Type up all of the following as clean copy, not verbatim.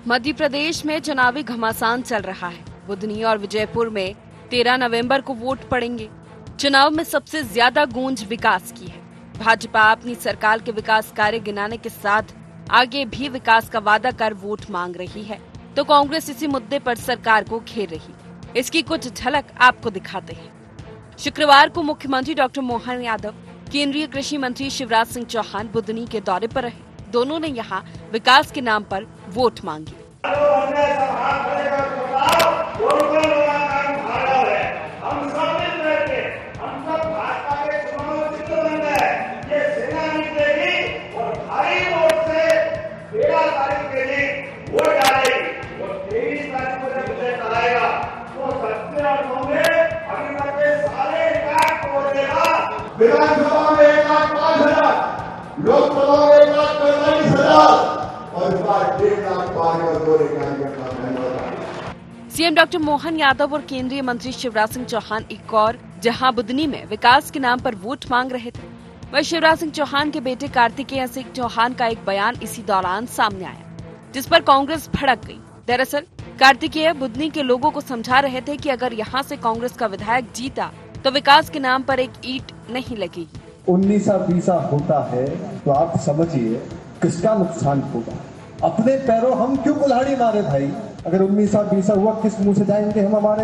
मध्य प्रदेश में चुनावी घमासान चल रहा है। बुधनी और विजयपुर में 13 नवंबर को वोट पड़ेंगे। चुनाव में सबसे ज्यादा गूंज विकास की है। भाजपा अपनी सरकार के विकास कार्य गिनाने के साथ आगे भी विकास का वादा कर वोट मांग रही है, तो कांग्रेस इसी मुद्दे पर सरकार को घेर रही है। इसकी कुछ झलक आपको दिखाते हैं। शुक्रवार को मुख्यमंत्री डॉक्टर मोहन यादव, केंद्रीय कृषि मंत्री शिवराज सिंह चौहान बुधनी के दौरे पर रहे। दोनों ने यहाँ विकास के नाम पर वोट मांगी। विधानसभा में 1,05,000, लोकसभा में 1,45,000 और इस बार 1,00,000 पार और 2 सीएम डॉक्टर मोहन यादव और केंद्रीय मंत्री शिवराज सिंह चौहान एक और जहां बुधनी में विकास के नाम पर वोट मांग रहे थे, वह शिवराज सिंह चौहान के बेटे कार्तिकेय सिंह चौहान का एक बयान इसी दौरान सामने आया, जिस पर कांग्रेस भड़क गई। दरअसल कार्तिकेय बुधनी के लोगों को समझा रहे थे कि अगर यहाँ से कांग्रेस का विधायक जीता तो विकास के नाम पर एक ईंट नहीं लगेगी। 19-20 होता है तो आप समझिए किसका नुकसान होगा। अपने पैरों हम क्यों कुल्हाड़ी मारे भाई? अगर 19-20 हुआ, किस मुंह से जाएंगे हम हमारे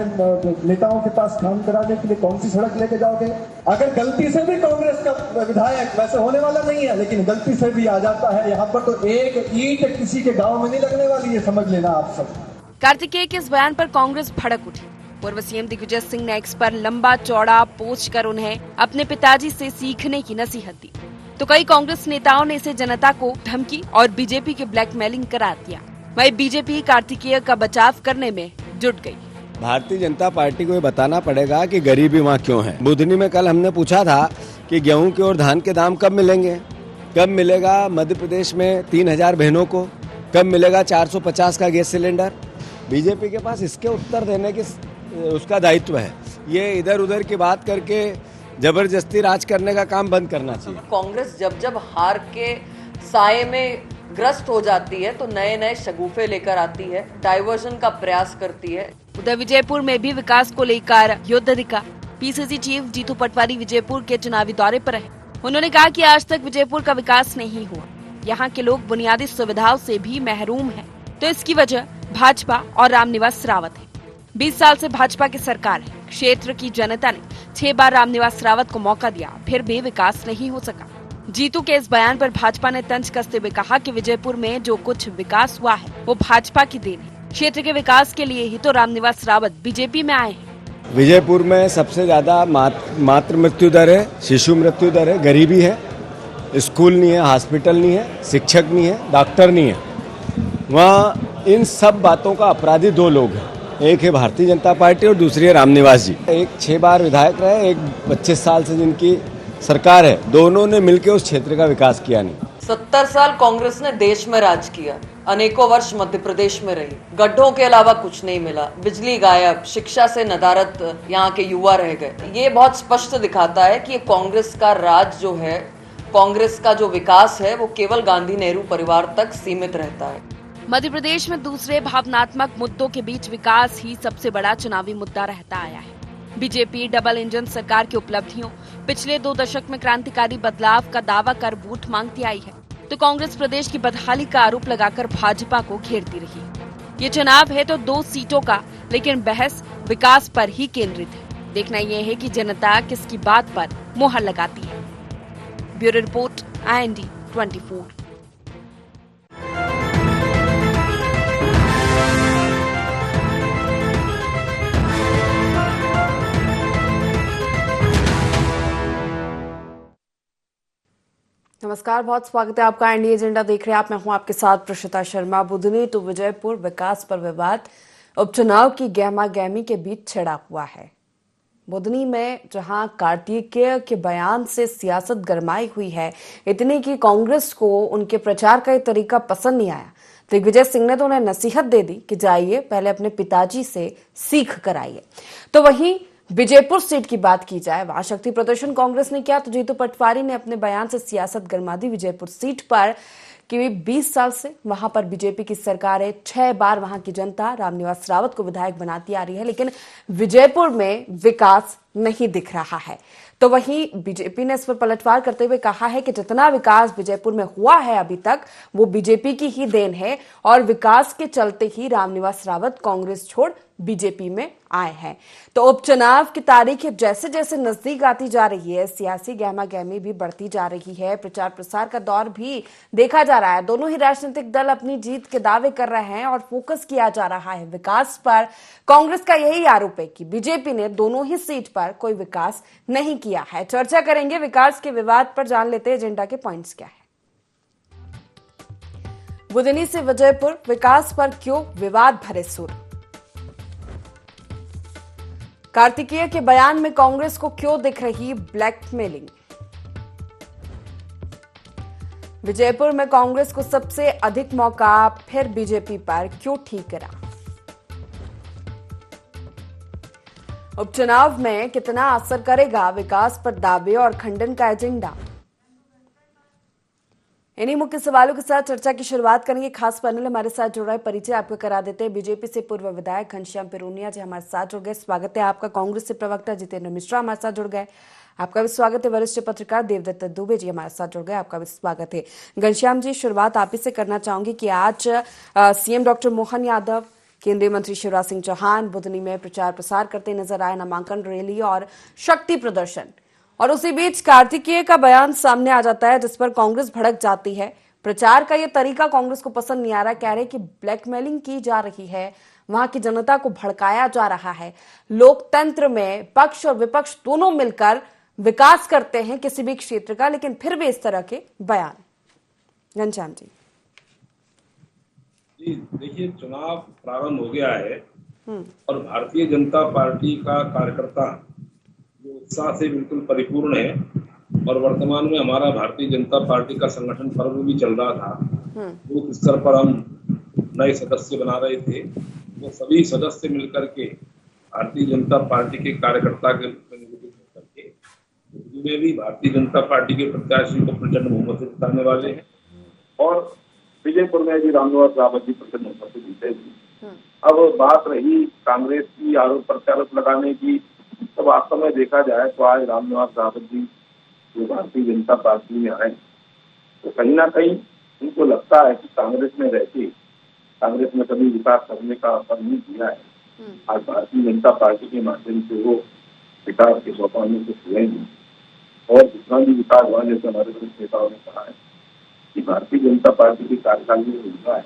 नेताओं के पास काम कराने के लिए? कौन सी सड़क लेके जाओगे? अगर गलती से भी कांग्रेस का विधायक, वैसे होने वाला नहीं है, लेकिन गलती से भी आ जाता है यहाँ पर, तो एक ईंट किसी के गाँव में नहीं लगने वाली है, समझ लेना आप सब। कार्तिकेय के इस बयान पर कांग्रेस भड़क उठी। पूर्व सीएम दिग्विजय सिंह ने एक्स पर लंबा चौड़ा पोस्ट कर उन्हें अपने पिताजी से सीखने की नसीहत दी, तो कई कांग्रेस नेताओं ने इसे जनता को धमकी और बीजेपी के ब्लैकमेलिंग करार दिया। वही बीजेपी कार्तिकेय का बचाव करने में जुट गई। भारतीय जनता पार्टी को ये बताना पड़ेगा कि गरीबी वहाँ क्यों है। बुधनी में कल हमने पूछा था कि गेहूं के और धान के दाम कब मिलेंगे, कब मिलेगा मध्य प्रदेश में 3,000 बहनों को, कब मिलेगा 450 का गैस सिलेंडर। बीजेपी के पास इसके उत्तर देने की उसका दायित्व है। ये इधर उधर की बात करके जबरदस्ती राज करने का काम बंद करना चाहिए। कांग्रेस जब हार के साए में ग्रस्त हो जाती है तो नए नए शगुफे लेकर आती है, डाइवर्जन का प्रयास करती है। उधर विजयपुर में भी विकास को लेकर युद्ध दिखा। पीसीसी चीफ जीतू पटवारी विजयपुर के चुनावी दौरे पर रहे। उन्होंने कहा कि आज तक विजयपुर का विकास नहीं हुआ। यहाँ के लोग बुनियादी सुविधाओं से भी महरूम हैं, तो इसकी वजह भाजपा और रामनिवास रावत है। 20 साल से भाजपा की सरकार है। क्षेत्र की जनता ने 6 बार रामनिवास रावत को मौका दिया, फिर भी विकास नहीं हो सका। जीतू के इस बयान पर भाजपा ने तंज कसते हुए कहा कि विजयपुर में जो कुछ विकास हुआ है वो भाजपा की देन है। क्षेत्र के विकास के लिए ही तो रामनिवास रावत बीजेपी में आए हैं। विजयपुर में सबसे ज्यादा मातृ मृत्यु दर है, शिशु मृत्यु दर है, गरीबी है, स्कूल नहीं है, हॉस्पिटल नहीं है, शिक्षक नहीं है, डॉक्टर नहीं है। वहाँ इन सब बातों का अपराधी 2 लोग हैं। एक है भारतीय जनता पार्टी और दूसरी है रामनिवास जी। एक 6 बार विधायक रहे, एक 25 साल से जिनकी सरकार है, दोनों ने मिलकर उस क्षेत्र का विकास किया नहीं। 70 साल कांग्रेस ने देश में राज किया, अनेकों वर्ष मध्य प्रदेश में रही, गड्ढों के अलावा कुछ नहीं मिला, बिजली गायब, शिक्षा से नदारत यहाँ के युवा रह गए। ये बहुत स्पष्ट दिखाता है कि कांग्रेस का राज जो है, कांग्रेस का जो विकास है वो केवल गांधी नेहरू परिवार तक सीमित रहता है। मध्य प्रदेश में दूसरे भावनात्मक मुद्दों के बीच विकास ही सबसे बड़ा चुनावी मुद्दा रहता आया है। बीजेपी डबल इंजन सरकार की उपलब्धियों, पिछले 2 दशक में क्रांतिकारी बदलाव का दावा कर वोट मांगती आई है, तो कांग्रेस प्रदेश की बदहाली का आरोप लगाकर भाजपा को घेरती रही। ये चुनाव है तो 2 सीटों का, लेकिन बहस विकास पर ही केंद्रित है। देखना यह है कि जनता किसकी बात पर मुहर लगाती है। Bureau report, IND 24। नमस्कार, बहुत स्वागत है आपका इंडिया एजेंडा देख रहे हैं आप। मैं हूं आपके साथ प्रशिता शर्मा। बुधनी टू विजयपुर विकास पर विवाद उपचुनाव की गहमा गहमी के बीच छिड़ा हुआ है। बुधनी में जहां कार्तिकेय के बयान से सियासत गरमाई हुई है, इतनी कि कांग्रेस को उनके प्रचार का तरीका पसंद नहीं आया। दिग्विजय सिंह ने तो उन्हें नसीहत दे दी कि जाइए पहले अपने पिताजी से सीख कर आइए। तो वहीं विजयपुर सीट की बात की जाए, वहां शक्ति प्रदर्शन कांग्रेस ने किया, तो जीतू पटवारी ने अपने बयान से सियासत गरमा दी विजयपुर सीट पर करीब 20 साल से वहां पर बीजेपी की सरकार है। 6 बार वहां की जनता रामनिवास रावत को विधायक बनाती आ रही है, लेकिन विजयपुर में विकास नहीं दिख रहा है। तो वहीं बीजेपी ने इस पर पलटवार करते हुए कहा है कि जितना विकास विजयपुर में हुआ है अभी तक वो बीजेपी की ही देन है और विकास के चलते ही रामनिवास रावत कांग्रेस छोड़ बीजेपी में आए हैं। तो उपचुनाव की तारीख जैसे जैसे नजदीक आती जा रही है, सियासी गहमा गहमी भी बढ़ती जा रही है। प्रचार प्रसार का दौर भी देखा जा रहा है। दोनों ही राजनीतिक दल अपनी जीत के दावे कर रहे हैं और फोकस किया जा रहा है विकास पर। कांग्रेस का यही आरोप है कि बीजेपी ने दोनों ही सीट पर कोई विकास नहीं किया है। चर्चा करेंगे विकास के विवाद पर, जान लेते हैं एजेंडा के पॉइंट्स क्या है। बुधनी से विजयपुर, विकास पर क्यों विवाद भरे सुर। कार्तिकेय के बयान में कांग्रेस को क्यों दिख रही ब्लैकमेलिंग। विजयपुर में कांग्रेस को सबसे अधिक मौका फिर बीजेपी पर क्यों ठीक करा। उपचुनाव में कितना असर करेगा विकास पर दावे और खंडन का एजेंडा। इन्हीं मुख्य सवालों के साथ चर्चा की शुरुआत करेंगे। खास पैनल हमारे साथ जुड़ रहा है, परिचय आपको करा देते हैं। बीजेपी से पूर्व विधायक घनश्याम पिरोनिया जी हमारे साथ जुड़ गए, स्वागत है आपका। कांग्रेस से प्रवक्ता जितेंद्र मिश्रा हमारे साथ जुड़ गए, आपका भी स्वागत है। वरिष्ठ पत्रकार देवदत्त दुबे जी हमारे साथ जुड़ गए, आपका भी स्वागत है। घनश्याम जी, शुरुआत आप ही से करना चाहूंगी कि आज सीएम डॉक्टर मोहन यादव, केंद्रीय मंत्री शिवराज सिंह चौहान बुधनी में प्रचार प्रसार करते नजर आए, नामांकन रैली और शक्ति प्रदर्शन, और उसी बीच कार्तिकेय का बयान सामने आ जाता है जिस पर कांग्रेस भड़क जाती है। प्रचार का यह तरीका कांग्रेस को पसंद नहीं आ रहा, कह रहे कि ब्लैकमेलिंग की जा रही है, वहां की जनता को भड़काया जा रहा है। लोकतंत्र में पक्ष और विपक्ष दोनों मिलकर विकास करते हैं किसी भी क्षेत्र का, लेकिन फिर भी इस तरह के बयान। घनश्याम जी। जी देखिए, चुनाव प्रारंभ हो गया है और भारतीय जनता पार्टी का कार्यकर्ता जो उत्साह से बिल्कुल परिपूर्ण है, और वर्तमान में हमारा भारतीय जनता पार्टी का संगठन पर्व भी चल रहा था। बूथ स्तर पर हम नए सदस्य बना रहे थे, वो सभी सदस्य मिलकर के भारतीय जनता पार्टी के कार्यकर्ता के करके में भी भारतीय जनता पार्टी के प्रत्याशी को प्रचंड बहुमत से जिताने वाले हैं, और विजयपुर में भी रामनिवास रावत जी प्रचंड बहुमत से जीतेगी। अब बात रही कांग्रेस की आरोप प्रत्यारोप लगाने की, तो वास्तव में देखा जाए तो आज रामनिवास रावत जी जो भारतीय जनता पार्टी में आए तो कहीं ना कहीं उनको लगता है कि कांग्रेस में रहकर कांग्रेस में कभी विकास करने का अवसर नहीं दिया है। आज भारतीय जनता पार्टी के माध्यम से वो विकास के सोपानों को छुएंगे, और जितना भी विकास हुआ, जैसे हमारे वरिष्ठ नेताओं ने कहा है कि भारतीय जनता पार्टी की कार्यकाल में हुआ है।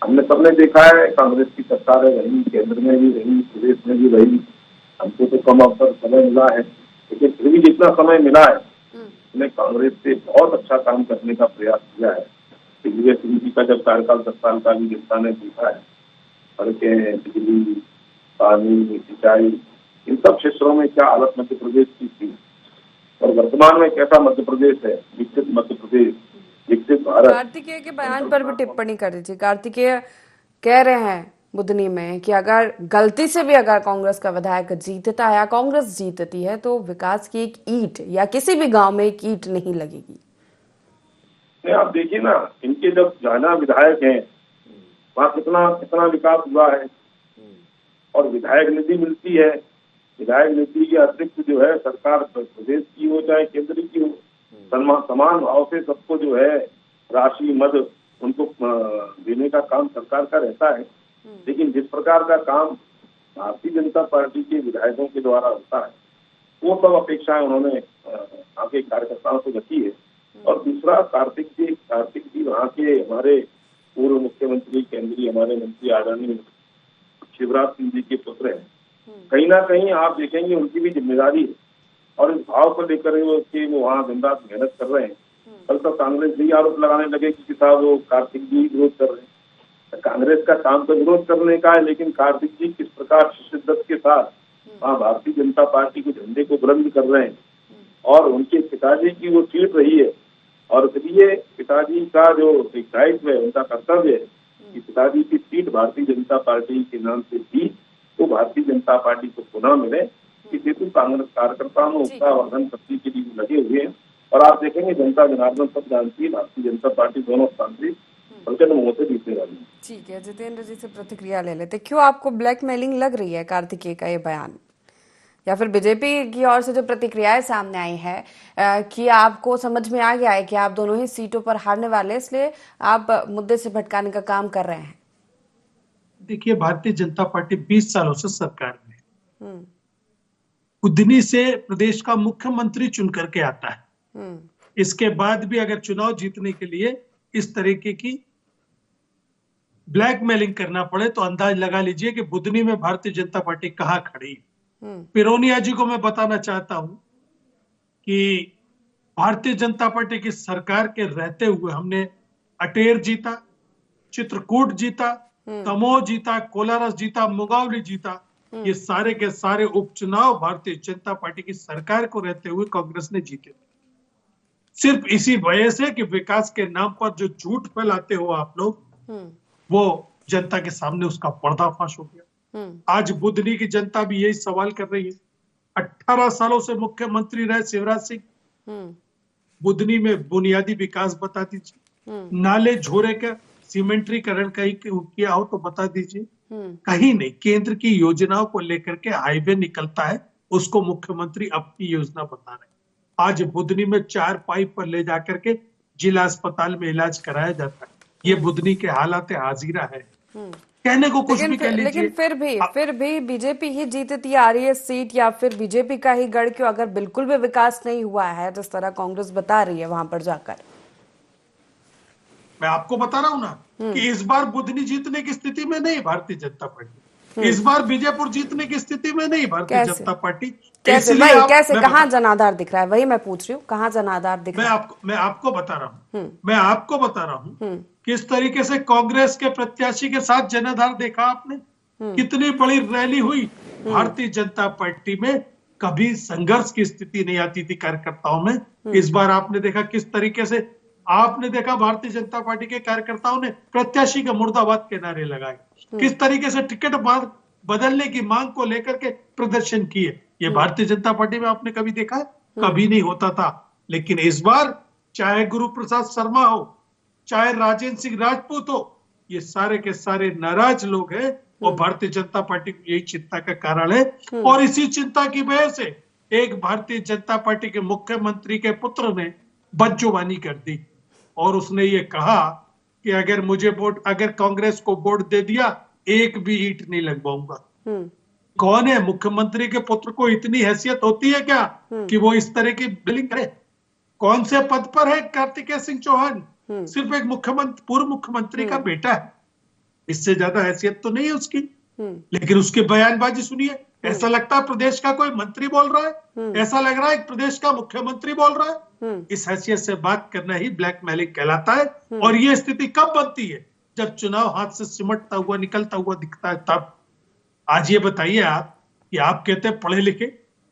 हमने सबने देखा है, कांग्रेस की सरकारें रही, केंद्र में भी रही, प्रदेश में भी रही, हमको तो कम अवसर समय मिला है, लेकिन फिर भी जितना समय मिला है उसने कांग्रेस से बहुत अच्छा काम करने का प्रयास किया है। दिग्विजय सिंह जी का जब कार्यकाल 10 साल का भी जनता ने देखा है, सड़कें, बिजली, पानी, सिंचाई, इन सब क्षेत्रों में क्या हालत मध्य प्रदेश की थी, और वर्तमान में कैसा मध्य प्रदेश है, विकसित मध्य प्रदेश, विकसित भारत। कार्तिकेय के बयान पर भी टिप्पणी कर दीजिए। कार्तिकेय कह रहे हैं बुधनी में कि अगर गलती से भी अगर कांग्रेस का विधायक जीतता है या कांग्रेस जीतती है तो विकास की एक ईंट या किसी भी गांव में एक ईंट नहीं लगेगी। आप देखिए ना, इनके जब जाना विधायक हैं वहाँ कितना विकास हुआ है, और विधायक निधि मिलती है। विधायक निधि के अतिरिक्त जो है सरकार प्रदेश की हो चाहे केंद्र की हो, समान भाव से सबको जो है राशि मद उनको देने का काम सरकार का रहता है। लेकिन जिस प्रकार का काम भारतीय जनता पार्टी के विधायकों के द्वारा होता है, वो सब अपेक्षाएं उन्होंने आगे कार्यकर्ताओं को रखी है। और दूसरा, कार्तिक जी वहाँ के हमारे पूर्व मुख्यमंत्री, केंद्रीय हमारे मंत्री आदरणीय शिवराज सिंह जी के पुत्र हैं। कहीं ना कहीं आप देखेंगे उनकी भी जिम्मेदारी है, और इस भाव को लेकर वो वहाँ दिन रात मेहनत कर रहे हैं। कल तो कांग्रेस भी आरोप लगाने लगे कि साहब वो कार्तिक जी विरोध कर रहे हैं। कांग्रेस का काम तो विरोध करने का है, लेकिन कार्तिक जी किस प्रकार शिद्दत के साथ वहाँ भारतीय जनता पार्टी के झंडे को बुलंद कर रहे हैं, और उनके पिताजी की वो सीट रही है, और इसलिए पिताजी का जो एक दायित्व है, उनका कर्तव्य है कि पिताजी की सीट भारतीय जनता पार्टी के नाम से थी तो भारतीय जनता पार्टी को पुनः मिले। इस हेतु कांग्रेस कार्यकर्ताओं में उत्साह वर्धन करने के लिए लगे हुए हैं, और आप देखेंगे जनता जनार्दन सब जानती है, भारतीय जनता पार्टी दोनों स्थान से प्रचंड बहुमत से जीतने वाली है। ठीक है, जितेंद्र जी से प्रतिक्रिया ले लेते। क्यों आपको ब्लैकमेलिंग लग रही है कार्तिकेय का ये बयान, या फिर बीजेपी की ओर से जो प्रतिक्रियाएं सामने आई है कि आपको समझ में आ गया है कि आप दोनों ही सीटों पर हारने वाले, इसलिए आप मुद्दे से भटकाने का काम कर रहे हैं? देखिए, भारतीय जनता पार्टी 20 सालों से सरकार में बुधनी से प्रदेश का मुख्यमंत्री चुन करके आता है। इसके बाद भी अगर चुनाव जीतने के लिए इस तरीके की ब्लैकमेलिंग करना पड़े तो अंदाज लगा लीजिए कि बुधनी में भारतीय जनता पार्टी कहां खड़ी। पिरोनिया जी को मैं बताना चाहता हूं कि भारतीय जनता पार्टी की सरकार के रहते हुए हमने अटेर जीता, चित्रकूट जीता, दमोह जीता, कोलारस जीता, मुंगावली जीता। ये सारे के सारे उपचुनाव भारतीय जनता पार्टी की सरकार को रहते हुए कांग्रेस ने जीते। सिर्फ इसी वजह से कि विकास के नाम पर जो झूठ फैलाते हो आप लोग, वो जनता के सामने उसका पर्दाफाश हो गया। आज बुधनी की जनता भी यही सवाल कर रही है। 18 सालों से मुख्यमंत्री रहे शिवराज सिंह, बुधनी में बुनियादी विकास बता दीजिए, नाले झोरे का सीमेंट्रीकरण कहीं किया हो तो बता दीजिए। कहीं नहीं। केंद्र की योजनाओं को लेकर के हाईवे निकलता है, उसको मुख्यमंत्री अपनी योजना बता रहे हैं। आज बुधनी में 4 पाइप पर ले जाकर के जिला अस्पताल में इलाज कराया जाता है। ये बुधनी के हालात हाजिरा है। कहने को कुछ भी कह लीजिए, लेकिन फिर भी बीजेपी ही जीतती आ रही है सीट, या फिर बीजेपी का ही गढ़ क्यों, अगर बिल्कुल भी विकास नहीं हुआ है जिस तरह कांग्रेस बता रही है वहां पर जाकर? मैं आपको बता रहा हूं ना कि इस बार बुधनी जीतने की स्थिति में नहीं भारतीय जनता पार्टी, इस बार बीजेपुर जीतने की स्थिति में नहीं भारतीय जनता पार्टी। कैसे कहाँ जनाधार दिख रहा है, वही मैं पूछ रही हूँ, कहाँ जनाधार दिख रहा है? मैं आपको बता रहा हूँ किस तरीके से कांग्रेस के प्रत्याशी के साथ जनाधार देखा आपने। कितनी बड़ी रैली हुई। भारतीय जनता पार्टी में कभी संघर्ष की स्थिति नहीं आती थी कार्यकर्ताओं में। इस बार आपने देखा किस तरीके से, आपने देखा भारतीय जनता पार्टी के कार्यकर्ताओं ने प्रत्याशी के मुर्दाबाद के नारे लगाए, किस तरीके से टिकट बदलने की मांग को लेकर के प्रदर्शन किए। ये भारतीय जनता पार्टी में आपने कभी देखा है? कभी नहीं होता था। लेकिन इस बार चाहे गुरु प्रसाद शर्मा हो, चाहे राजेंद्र सिंह राजपूत हो, ये सारे के सारे नाराज लोग हैं। वो भारतीय जनता पार्टी को यही चिंता का कारण है। और इसी चिंता की वजह से एक भारतीय जनता पार्टी के मुख्यमंत्री के पुत्र ने बदजुबानी कर दी और उसने ये कहा कि अगर कांग्रेस को वोट दे दिया, एक भी ईंट नहीं लगवाऊंगा। कौन है? मुख्यमंत्री के पुत्र को इतनी हैसियत होती है क्या कि वो इस तरह की बिलिंग करे? कौन से पद पर है कार्तिकेय सिंह चौहान? सिर्फ एक पूर्व मुख्यमंत्री का बेटा है। इससे ज्यादा हैसियत तो नहीं है उसकी। लेकिन उसकी बयानबाजी सुनिए, ऐसा लगता है प्रदेश का कोई मंत्री बोल रहा है, ऐसा लग रहा है प्रदेश का मुख्यमंत्री बोल रहा है। इस हैसियत से बात करना ही ब्लैकमेलिंग कहलाता है। और ये स्थिति कब बनती है? जब चुनाव हाथ से सिमटता हुआ निकलता हुआ दिखता है तब। आज ये बताइए आप कि आप कहते हैं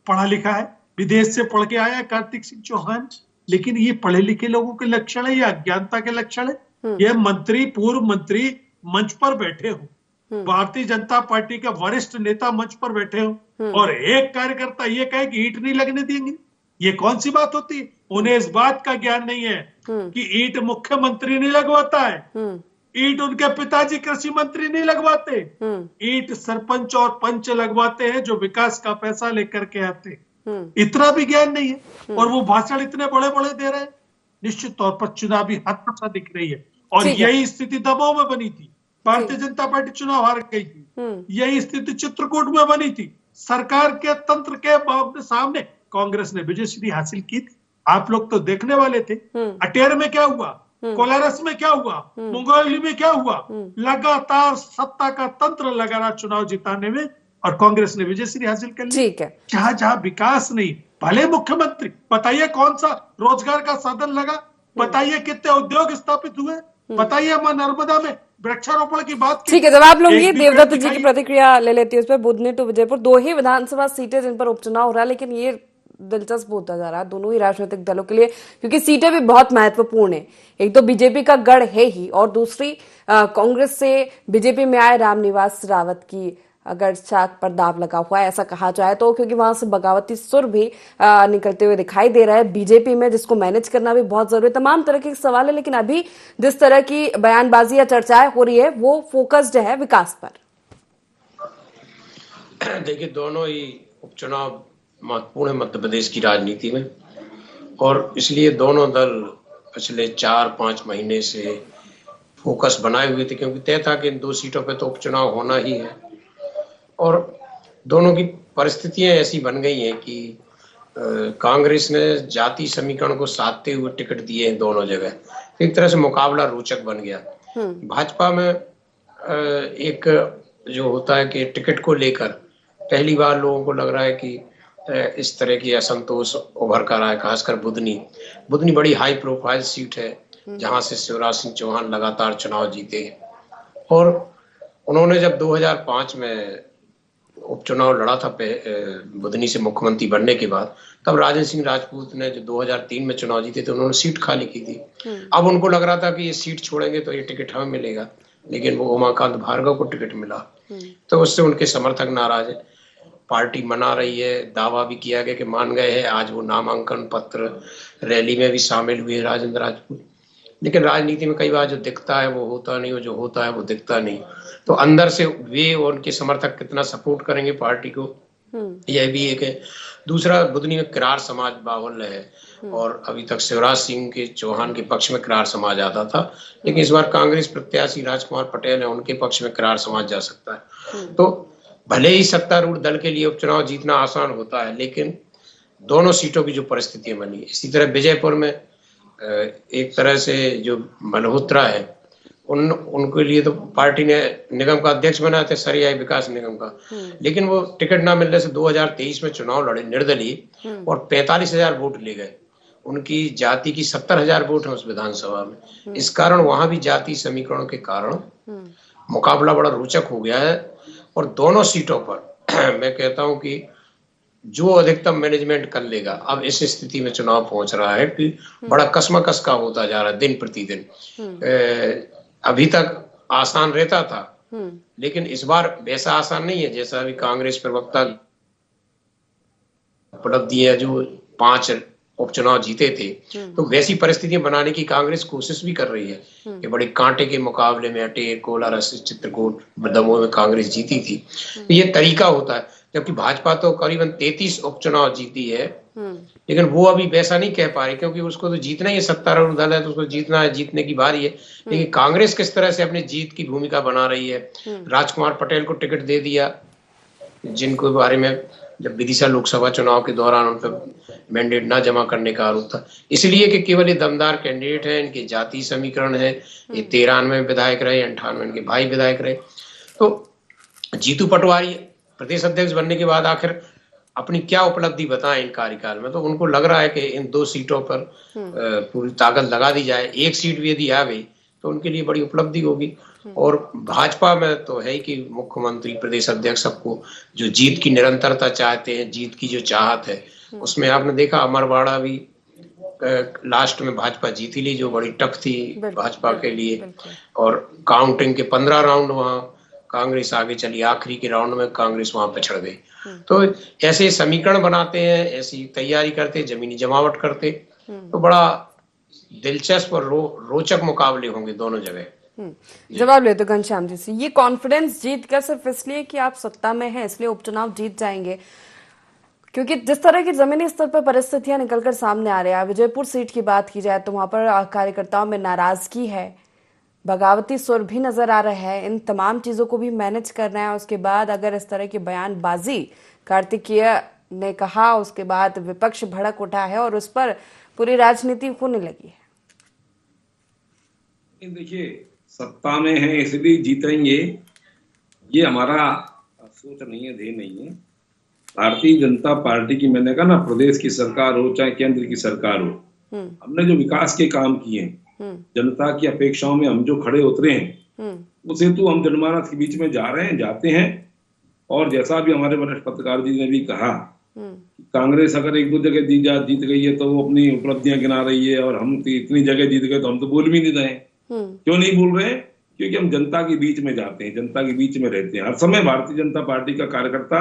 पढ़ा लिखा है, विदेश से पढ़ के आया कार्तिक सिंह चौहान, लेकिन ये पढ़े लिखे लोगों के लक्षण है या अज्ञानता के लक्षण है? ये मंत्री, पूर्व मंत्री मंच पर बैठे हो, भारतीय जनता पार्टी का वरिष्ठ नेता मंच पर बैठे हो और एक कार्यकर्ता ये कहे कि ईंट नहीं लगने देंगे, ये कौन सी बात होती है? उन्हें इस बात का ज्ञान नहीं है कि ईंट मुख्यमंत्री नहीं लगवाता है, ईंट उनके पिताजी कृषि मंत्री नहीं लगवाते, ईंट सरपंच और पंच लगवाते हैं जो विकास का पैसा लेकर के आते। इतना भी ज्ञान नहीं है और वो भाषण इतने बड़े बड़े दे रहे हैं। निश्चित तौर पर चुनावी हताशा दिख रही है और यही स्थिति दमोह में बनी थी। भारतीय जनता पार्टी चुनाव हार गई थी। यही स्थिति चित्रकूट में बनी थी। सरकार के तंत्र के सामने कांग्रेस ने विजयश्री हासिल की थी। आप लोग तो देखने वाले थे। अटेर में क्या हुआ, कोलारस में क्या हुआ, मुंगेली में क्या हुआ। लगातार सत्ता का तंत्र लगा रहा चुनाव जिताने में और कांग्रेस ने विजयश्री हासिल कर ली। ठीक है, जहां जहां विकास नहीं, भले मुख्यमंत्री, बताइए कौन सा रोजगार का साधन लगा, बताइए कितने उद्योग स्थापित हुए, बताइए मां नर्मदा में वृक्षारोपण की बात की। ठीक है, जब आप लोग ये देवदत्त जी की प्रतिक्रिया ले लेती है, उस पर बुधनी टू विजयपुर 2 ही विधानसभा सीटें जिन पर उपचुनाव हो रहा है, लेकिन ये दिलचस्प होता जा रहा है दोनों ही राजनीतिक दलों के लिए, क्योंकि सीटें भी बहुत महत्वपूर्ण है। एक तो बीजेपी का गढ़ है ही, और दूसरी कांग्रेस से बीजेपी में आए रामनिवास रावत की अगर चाक पर दाव लगा हुआ है ऐसा कहा जाए तो, क्योंकि वहां से बगावती सुर भी निकलते हुए दिखाई दे रहा है बीजेपी में, जिसको मैनेज करना भी बहुत जरूरी है। तमाम तरह के सवाल है, लेकिन अभी जिस तरह की बयानबाजी या चर्चाएं हो रही है वो फोकस्ड है विकास पर। देखिए, दोनों ही उपचुनाव महत्वपूर्ण है मध्य प्रदेश की राजनीति में, और इसलिए दोनों दल पिछले 4-5 महीने से फोकस बनाए हुए थे, क्योंकि तय था कि इन 2 सीटों पे तो उपचुनाव होना ही है। और दोनों की परिस्थितियां ऐसी बन गई हैं कि कांग्रेस ने जाति समीकरण को साधते हुए टिकट दिए हैं दोनों जगह, एक तरह से मुकाबला रोचक बन गया। भाजपा में एक जो होता है कि टिकट को लेकर पहली बार लोगों को लग रहा है कि इस तरह की असंतोष उभर कर आया, खासकर बुधनी बड़ी हाई प्रोफाइल सीट है जहां से शिवराज सिंह चौहान लगातार चुनाव जीते, और उन्होंने जब 2005 में उपचुनाव लड़ा था बुधनी से मुख्यमंत्री बनने के बाद, तब राजेंद्र सिंह राजपूत ने जो 2003 में चुनाव जीते थे उन्होंने सीट खाली की थी। अब उनको लग रहा था कि ये सीट छोड़ेंगे तो ये टिकट हमें मिलेगा, लेकिन वो उमाकांत भार्गव को टिकट मिला, तो उससे उनके समर्थक नाराज है। पार्टी मना रही है, दावा भी किया गया कि मान गए हैं, आज वो नामांकन पत्र रैली में भी शामिल हुए राजेंद्र राजपूत। लेकिन राजनीति में कई बार जो दिखता है वो होता नहीं, और जो होता है वो दिखता नहीं, तो अंदर से वे और उनके समर्थक कितना सपोर्ट करेंगे पार्टी को, यह भी एक है। दूसरा, बुधनी में किरार समाज बाहुल्य है, और अभी तक शिवराज सिंह के चौहान के पक्ष में किरार समाज आता था, लेकिन इस बार कांग्रेस प्रत्याशी राजकुमार पटेल है, उनके पक्ष में किरार समाज जा सकता है। तो भले ही सत्तारूढ़ दल के लिए उपचुनाव जीतना आसान होता है, लेकिन दोनों सीटों की जो परिस्थितियां बनी, इसी तरह विजयपुर में एक तरह से जो मल्होत्रा है उनके लिए तो पार्टी ने निगम का अध्यक्ष बनाया था, सरियाई विकास निगम का, लेकिन वो टिकट ना मिलने से 2023 में चुनाव लड़े निर्दलीय, और 45,000 वोट ले गए। उनकी जाति की 70,000 वोट है उस विधानसभा में। इस कारण वहां भी जाति समीकरणों के कारण मुकाबला बड़ा रोचक हो गया है, और दोनों सीटों पर मैं कहता हूं कि जो अधिकतम मैनेजमेंट कर लेगा, अब इस स्थिति में चुनाव पहुंच रहा है कि बड़ा कसमकस का होता जा रहा है दिन प्रतिदिन। अभी तक आसान रहता था, लेकिन इस बार वैसा आसान नहीं है जैसा अभी कांग्रेस प्रवक्ता उपलब्धि है जो 5 उपचुनाव जीते थे, तो वैसी परिस्थितियां बनाने की कांग्रेस कोशिश भी कर रही है कि बड़े कांटे के मुकाबले में अटेर, कोलार, चित्रकूट, दमोह में कांग्रेस जीती थी, तो ये तरीका होता है। जबकि भाजपा तो करीबन 33 उपचुनाव जीती है, लेकिन वो अभी वैसा नहीं कह पा रही, क्योंकि उसको तो जीतना ही है, सत्तारूढ़ दल है तो उसको जीतना है, जीतने की बारी है। लेकिन कांग्रेस किस तरह से अपनी जीत की भूमिका बना रही है, राजकुमार पटेल को टिकट दे दिया, जिनको बारे में जब विदिशा लोकसभा चुनाव के दौरान उन पर मैंडेट ना जमा करने का आरोप था, इसलिए कि केवल ये दमदार कैंडिडेट है, इनके जाति समीकरण है, ये 93 विधायक रहे, 98 इनके भाई विधायक रहे। तो जीतू पटवारी प्रदेश अध्यक्ष बनने के बाद आखिर अपनी क्या उपलब्धि बताएं इन कार्यकाल में, तो उनको लग रहा है कि इन 2 सीटों पर पूरी ताकत लगा दी जाए, एक सीट भी यदि आ गई तो उनके लिए बड़ी उपलब्धि होगी। और भाजपा में तो है कि मुख्यमंत्री, प्रदेश अध्यक्ष सबको जो जीत की निरंतरता चाहते हैं, जीत की जो चाहत है, उसमें आपने देखा अमरवाड़ा भी लास्ट में भाजपा जीत ही ली, जो बड़ी टफ थी भाजपा के लिए, और काउंटिंग के 15 राउंड वहां कांग्रेस आगे चली, आखिरी के राउंड में कांग्रेस वहां पिछड़ गई। तो ऐसे समीकरण बनाते हैं, ऐसी तैयारी करते, जमीनी जमावट करते, तो बड़ा दिलचस्प और रोचक मुकाबले होंगे दोनों जगह। जवाब लेते घनश्याम जी से, ये कॉन्फिडेंस जीत का सिर्फ इसलिए कि आप सत्ता में हैं इसलिए उपचुनाव जीत जाएंगे, क्योंकि जिस तरह की जमीनी स्तर पर परिस्थितियां निकलकर सामने आ रही है, विजयपुर सीट की बात की जाए तो वहां पर कार्यकर्ताओं में नाराजगी है, बगावती सुर भी नजर आ रहा है, इन तमाम चीजों को भी मैनेज करना है। उसके बाद अगर इस तरह की बयानबाजी कार्तिकेय ने कहा, उसके बाद विपक्ष भड़क उठा है और उस पर पूरी राजनीति होने लगी है। देखिए, सत्ता में है इसलिए जीतेंगे, ये हमारा सोच नहीं है, ध्येय नहीं है। भारतीय जनता पार्टी की, मैंने कहा ना, प्रदेश की सरकार हो चाहे केंद्र की सरकार हो, हमने जो विकास के काम किए, जनता की अपेक्षाओं में हम जो खड़े उतरे हैं, उस हेतु हम जनमानस के बीच में जा रहे हैं, जाते हैं। और जैसा भी हमारे वरिष्ठ पत्रकार जी ने भी कहा, कांग्रेस अगर 1-2 जगह जीत गई है तो वो अपनी उपलब्धियां गिना रही है, और हम इतनी जगह जीत गए तो हम तो बोल भी नहीं रहे। क्यों नहीं बोल रहे? क्योंकि हम जनता के बीच में जाते हैं, जनता के बीच में रहते हैं। हर समय भारतीय जनता पार्टी का कार्यकर्ता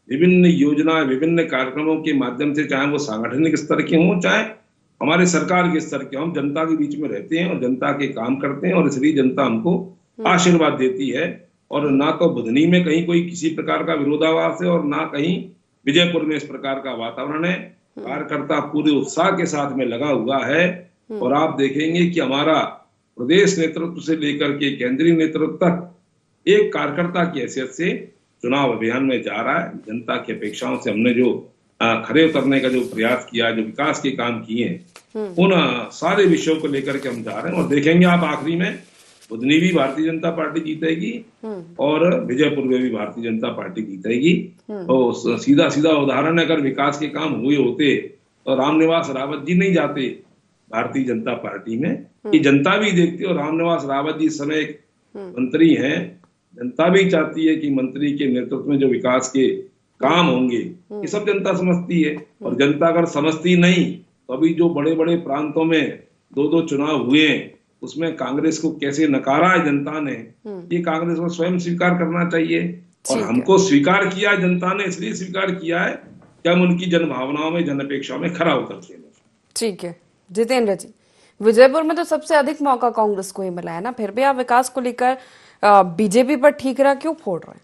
विभिन्न योजना, विभिन्न कार्यक्रमों के माध्यम से, चाहे वो सांगठनिक स्तर के हों, चाहे हमारे सरकार के स्तर के, हम जनता के बीच में रहते हैं और जनता के काम करते हैं, और इसलिए जनता हमको आशीर्वाद देती है। और ना तो बुधनी में कहीं कोई किसी प्रकार का विरोधाभास है और ना कहीं विजयपुर में इस प्रकार का वातावरण है। कार्यकर्ता पूरे उत्साह के साथ में लगा हुआ है, और आप देखेंगे कि हमारा प्रदेश नेतृत्व से लेकर के केंद्रीय नेतृत्व तक एक कार्यकर्ता की हैसियत से चुनाव अभियान में जा रहा है। जनता की अपेक्षाओं से हमने जो खरे उतरने का जो प्रयास किया, जो विकास के काम किए हैं, उन सारे विषयों को लेकर के हम जा रहे हैं। और देखेंगे आप आखिरी में बुधनी भी भारतीय जनता पार्टी जीतेगी और विजयपुर में भी भारतीय जनता पार्टी जीतेगी। तो सीधा सीधा उदाहरण है, अगर विकास के काम हुए होते तो रामनिवास रावत जी नहीं जाते भारतीय जनता पार्टी में, कि जनता भी देखती है। और रामनिवास रावत जी इस समय एक मंत्री हैं, जनता भी चाहती है कि मंत्री के नेतृत्व में जो विकास के काम होंगे ये सब जनता समझती है। और जनता अगर समझती नहीं तो अभी जो बड़े बड़े प्रांतों में 2-2 चुनाव हुए हैं, उसमें कांग्रेस को कैसे नकारा है जनता ने, ये कांग्रेस को स्वयं स्वीकार करना चाहिए। और हमको स्वीकार किया जनता ने, इसलिए स्वीकार किया है कि हम उनकी जन भावनाओं में, जन अपेक्षाओं में खरा उतरते हैं। ठीक है जितेंद्र जी, विजयपुर में तो सबसे अधिक मौका कांग्रेस को ही मिला है ना, फिर भी आप विकास को लेकर बीजेपी पर ठीकरा क्यों फोड़ रहे हैं?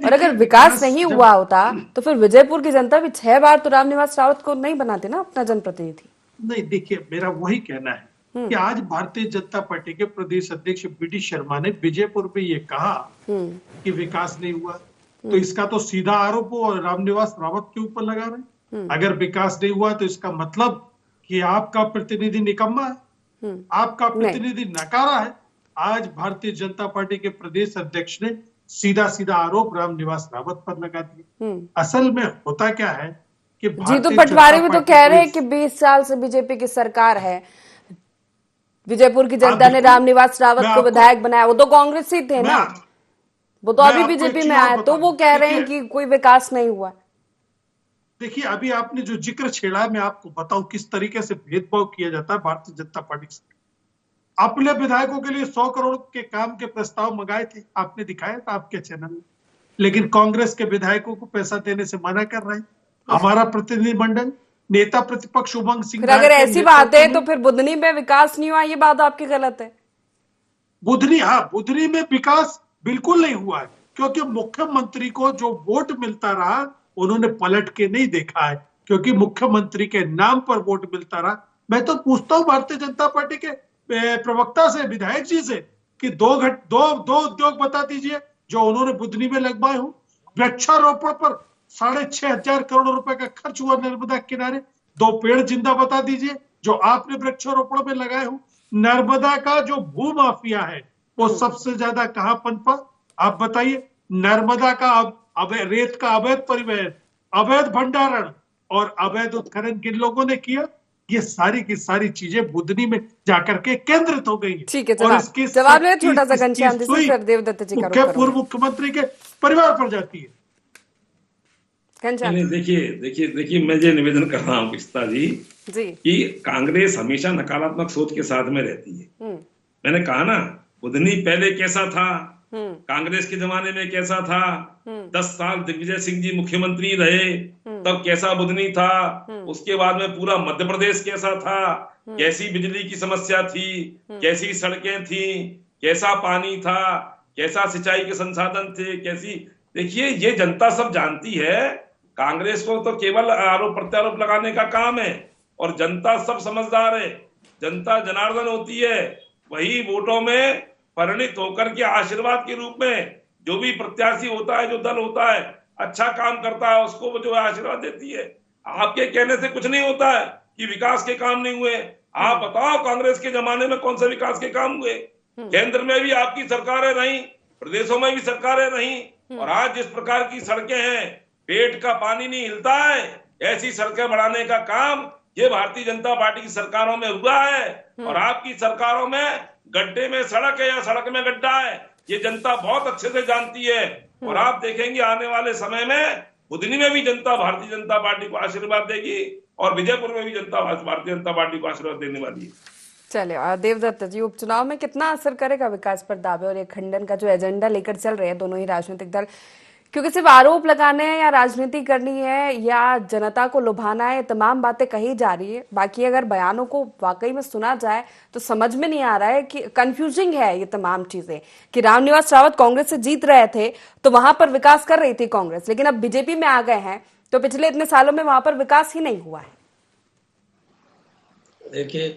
और अगर विकास नहीं हुआ होता तो फिर विजयपुर की जनता भी 6 बार तो रामनिवास रावत को नहीं बनाते ना अपना जनप्रतिनिधि। नहीं, देखिए मेरा वही कहना है कि आज भारतीय जनता पार्टी के प्रदेश अध्यक्ष बीडी शर्मा ने विजयपुर में ये कहा कि विकास नहीं हुआ, तो इसका तो सीधा आरोप वो रामनिवास रावत के ऊपर लगा रहे। अगर विकास नहीं हुआ तो इसका मतलब कि आपका प्रतिनिधि निकम्मा है, आपका प्रतिनिधि नकारा है। आज भारतीय जनता पार्टी के प्रदेश अध्यक्ष ने सीधा सीधा आरोप रामनिवास रावत पर लगा दिया। असल में होता क्या है कि जीतू पटवारी भी तो कह रहे हैं कि 20 साल से बीजेपी की सरकार है, विजयपुर की जनता ने रामनिवास रावत को विधायक बनाया, वो तो कांग्रेस ही थे ना, वो तो अभी बीजेपी में आया, तो वो कह रहे हैं कि कोई विकास नहीं हुआ। देखिए अभी आपने जो जिक्र छेड़ा है, मैं आपको बताऊं किस तरीके से भेदभाव किया जाता है भारतीय जनता पार्टी से। अपने विधायकों के लिए 100 करोड़ के काम के प्रस्ताव मंगाए थे, आपने दिखाया था आपके चैनल में, लेकिन कांग्रेस के विधायकों को पैसा देने से मना कर रहे हैं। हमारा प्रतिनिधिमंडल नेता प्रतिपक्ष उमंग सिंह, अगर ऐसी बात है तो फिर बुधनी में विकास नहीं हुआ, ये बात आपकी गलत है। बुधनी में विकास बिल्कुल नहीं हुआ है, क्योंकि मुख्यमंत्री को जो वोट मिलता रहा उन्होंने पलट के नहीं देखा है, क्योंकि मुख्यमंत्री के नाम पर वोट मिलता रहा। मैं तो पूछता हूं भारतीय जनता पार्टी के प्रवक्ता से, विधायक जी से, कि दो उद्योग बता दीजिए जो उन्होंने बुधनी में लगवाए हो। वृक्षारोपण पर 6,500 करोड़ रुपए का खर्च हुआ नर्मदा किनारे, 2 पेड़ जिंदा बता दीजिए जो आपने वृक्षारोपण में लगाए हो। नर्मदा का जो भू माफिया है वो सबसे ज्यादा कहां पनपा, आप बताइए। नर्मदा का रेत का अवैध परिवहन, अवैध भंडारण और अवैध उत्खनन किन लोगों ने किया? ये सारी की सारी चीजें बुधनी में जाकर के केंद्रित हो गई। ठीक है, जवाब ले छोटा सा घनश्याम जी से, फिर देवदत्त जी का पूर्व मुख्यमंत्री के परिवार पर जाती है। देखिए मैं ये निवेदन कर रहा हूँ कृष्णा जी कि कांग्रेस हमेशा नकारात्मक सोच के साथ में रहती है। मैंने कहा ना, बुधनी पहले कैसा था, कांग्रेस के जमाने में कैसा था, 10 साल दिग्विजय सिंह जी मुख्यमंत्री रहे तब कैसा बुधनी था, उसके बाद में पूरा मध्य प्रदेश कैसा था, कैसी बिजली की समस्या थी, कैसी सड़कें थी, कैसा पानी था, कैसा सिंचाई के संसाधन थे, कैसी। देखिए ये जनता सब जानती है। कांग्रेस को तो केवल आरोप प्रत्यारोप लगाने का काम है, और जनता सब समझदार है। जनता जनार्दन होती है, वही वोटों में परिणित होकर के आशीर्वाद के रूप में जो भी प्रत्याशी होता है, जो दल होता है, अच्छा काम करता है, उसको वो जो आशीर्वाद देती है। आपके कहने से कुछ नहीं होता है कि विकास के काम नहीं हुए। आप बताओ कांग्रेस के जमाने में कौन से विकास के काम हुए? केंद्र में भी आपकी सरकारें रही, प्रदेशों में भी सरकारें रही, और आज जिस प्रकार की सड़कें हैं, पेट का पानी नहीं हिलता है, ऐसी सड़कें बढ़ाने का काम ये भारतीय जनता पार्टी की सरकारों में हुआ है। और आपकी सरकारों में गड्ढे में सड़क है या सड़क में गड्ढा है, ये जनता बहुत अच्छे से जानती है। और आप देखेंगे आने वाले समय में बुधनी में भी जनता भारतीय जनता पार्टी को आशीर्वाद देगी, और विजयपुर में भी जनता भारतीय जनता पार्टी को आशीर्वाद देने वाली है। चलिए, और देवदत्त जी, उपचुनाव में कितना असर करेगा विकास पर दावे और ये खंडन का जो एजेंडा लेकर चल रहे हैं दोनों ही राजनीतिक दल? क्योंकि सिर्फ आरोप लगाने हैं या राजनीति करनी है या जनता को लुभाना है, तमाम बातें कही जा रही है। बाकी अगर बयानों को वाकई में सुना जाए तो समझ में नहीं आ रहा है कि कंफ्यूजिंग है ये तमाम चीजें, कि रामनिवास रावत कांग्रेस से जीत रहे थे तो वहां पर विकास कर रही थी कांग्रेस, लेकिन अब बीजेपी में आ गए हैं तो पिछले इतने सालों में वहां पर विकास ही नहीं हुआ है। देखिए,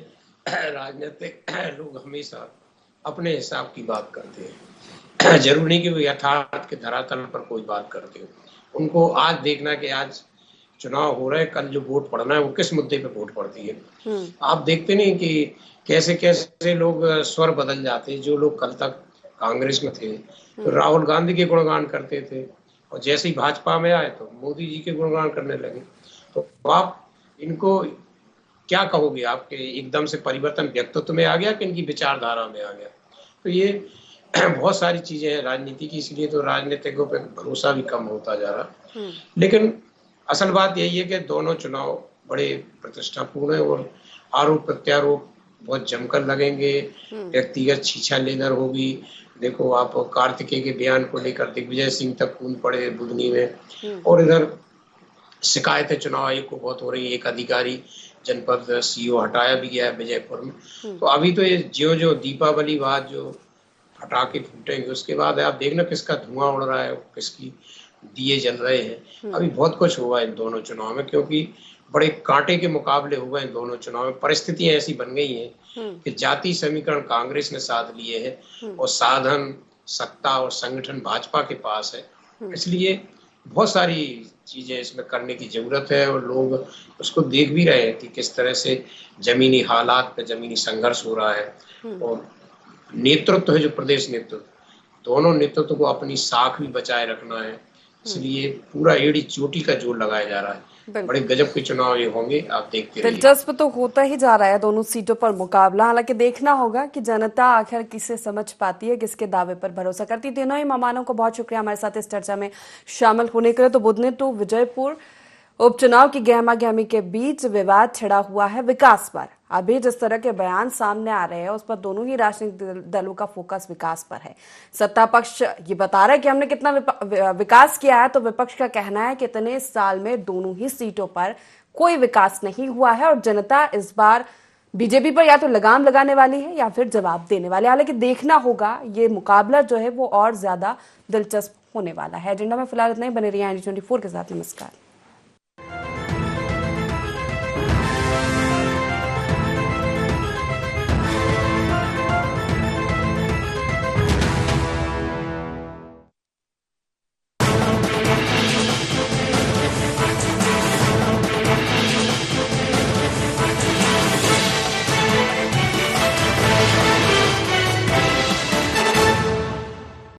राजनीतिक लोग हमेशा अपने हिसाब की बात करते हैं। जरूरी नहीं कि वो यथार्थ के धरातल पर कोई बात करते हो। उनको आज देखना कि आज चुनाव हो रहा है, कल जो वोट पड़ना है वो किस मुद्दे पे वोट पड़ती है। आप देखते नहीं कि कैसे कैसे लोग स्वर बदल जाते हैं। जो लोग कल तक कांग्रेस में थे तो राहुल गांधी के गुणगान करते थे, और जैसे ही भाजपा में आए तो मोदी जी के गुणगान करने लगे। तो आप इनको क्या कहोगे? आपके एकदम से परिवर्तन व्यक्तित्व में आ गया कि इनकी विचारधारा में आ गया? तो ये बहुत सारी चीजें हैं राजनीति की, इसलिए तो राजनीतिकों पे भरोसा भी कम होता जा रहा। लेकिन असल बात यही है कि दोनों चुनाव बड़े प्रतिष्ठापूर्ण है और आरोप प्रत्यारोप बहुत जमकर लगेंगे। व्यक्तिगत छीछा लेदर होगी। देखो, आप कार्तिकेय के बयान को लेकर दिग्विजय सिंह तक कूद पड़े बुधनी में, और इधर शिकायतें चुनाव आयोग को बहुत हो रही है। एक अधिकारी जनपद सीओ हटाया भी गया है विजयपुर में। तो अभी तो ये जो दीपावली बाद जो पटाखे फूटेंगे उसके बाद आप देखना किसका धुआं उड़ रहा है, किसकी दिए जल रहे हैं। अभी बहुत कुछ हुआ इन दोनों चुनाव में, क्योंकि बड़े कांटे के मुकाबले हुए इन दोनों चुनाव में। परिस्थितियां ऐसी बन गई हैं कि जाति समीकरण कांग्रेस ने साथ लिए है और साधन, सत्ता और संगठन भाजपा के पास है। इसलिए बहुत सारी चीजें इसमें करने की जरूरत है, और लोग उसको देख भी रहे हैं कि किस तरह से जमीनी हालात पे जमीनी संघर्ष हो रहा है। और नेतृत्व है जो प्रदेश नेतृत्व, दोनों नेतृत्व को अपनी साख भी बचाए रखना है। इसलिए पूरा एड़ी चोटी का जोर लगाया जा रहा है। बड़े गजब के चुनाव ये होंगे, आप देखते रहिए। दिलचस्प तो होता ही जा रहा है दोनों सीटों पर मुकाबला। हालांकि देखना होगा कि जनता आखिर किसे समझ पाती है, किसके दावे पर भरोसा करती है। तीनों ही मेहमानों को बहुत शुक्रिया हमारे साथ इस चर्चा में शामिल होने के लिए। तो बुधनी टू विजयपुर उपचुनाव की गहमा गहमी के बीच विवाद छिड़ा हुआ है विकास पर। अभी जिस तरह के बयान सामने आ रहे हैं उस पर दोनों ही राजनीतिक दलों का फोकस विकास पर है। सत्ता पक्ष ये बता रहा है कि हमने कितना विकास किया है, तो विपक्ष का कहना है कि इतने साल में दोनों ही सीटों पर कोई विकास नहीं हुआ है और जनता इस बार बीजेपी पर या तो लगाम लगाने वाली है या फिर जवाब देने वाली है। हालांकि देखना होगा, ये मुकाबला जो है वो और ज्यादा दिलचस्प होने वाला है। एजेंडा में फिलहाल इतना ही। बने रहिए ND24 के साथ। नमस्कार।